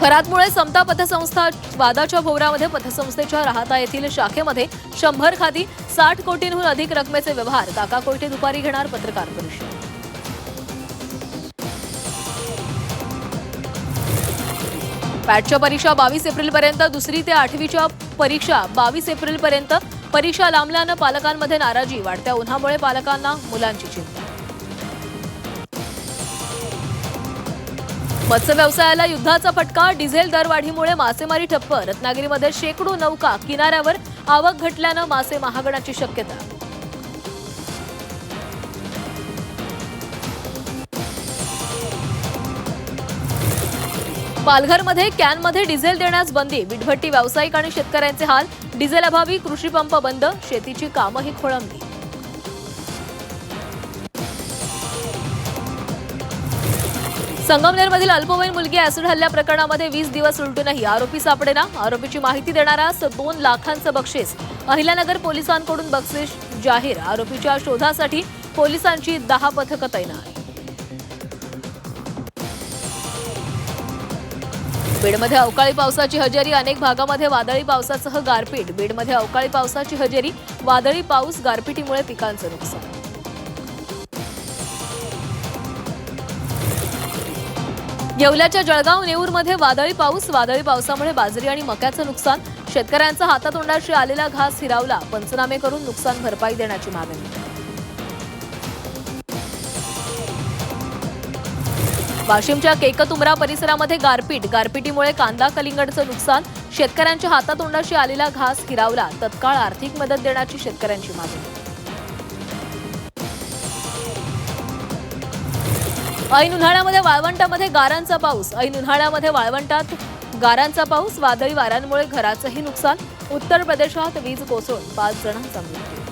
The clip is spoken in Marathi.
खरातमुळे समता पतसंस्था वादाच्या भोवऱ्यामध्ये पतसंस्थेच्या राहता येथील शाखेमध्ये 100 खाती 60 कोटींहून अधिक रकमेचे व्यवहार. काका कोयटे दुपारी घेणार पत्रकार परिषद. पॅटच्या परीक्षा 22 एप्रिलपर्यंत. दुसरी ते 8वीच्या परीक्षा 22 एप्रिलपर्यंत. परीक्षा लांबल्यानं पालकांमध्ये नाराजी. वाढत्या उन्हामुळे पालकांना मुलांची चिंता. मत्स्य व्यवसायाला युद्धाचा फटका. डिझेल दरवाढीमुळे मासेमारी ठप्प. रत्नागिरीमध्ये शेकडो नौका किनाऱ्यावर. आवक घटल्यानं मासे महागण्याची शक्यता. पालघरमध्ये कॅनमध्ये डिझेल देण्यास बंदी. वीटभट्टी व्यावसायिक आणि शेतकऱ्यांचे हाल. डिझेल अभावी कृषी पंप बंद. शेतीची कामंही खोळंबली. संगमनेरमधील अल्पवयीन मुलगी ऍसिड हल्ल्या प्रकरणामध्ये 20 दिवस उलटूनही आरोपी सापडेना. आरोपीची माहिती देणाऱ्यास 2 लाखांचं बक्षीस. अहिल्यानगर पोलिसांकडून बक्षीस जाहीर. आरोपीच्या शोधासाठी पोलिसांची 10 पथकं तैनात. बीडमध्ये अवकाळी पावसाची हजेरी. अनेक भागामध्ये वादळी पावसासह गारपीट. बीडमध्ये अवकाळी पावसाची हजेरी. वादळी पाऊस गारपिटीमुळे पिकांचं नुकसान. येवल्याच्या जळगाव नेऊरमध्ये वादळी पाऊस. वादळी पावसामुळे बाजरी आणि मक्याचं नुकसान. शेतकऱ्यांचा हातातोंडाशी आलेला घास हिरावला. पंचनामे करून नुकसान भरपाई देण्याची मागणी. वाशिमच्या केकतुमरा परिसरामध्ये गारपीट. गारपिटीमुळे कांदा कलिंगडचं नुकसान. शेतकऱ्यांच्या हातातोंडाशी आलेला घास हिरावला. तत्काळ आर्थिक मदत देण्याची शेतकऱ्यांची मागणी. ऐन उन्हाळ्यामध्ये वाळवंटामध्ये गारांचा पाऊस. ऐन उन्हाळ्यामध्ये वाळवंटात गारांचा पाऊस. वादळी वाऱ्यांमुळे घराचंही नुकसान. उत्तर प्रदेशात वीज कोसळून 5 जणांचा मृत्यू.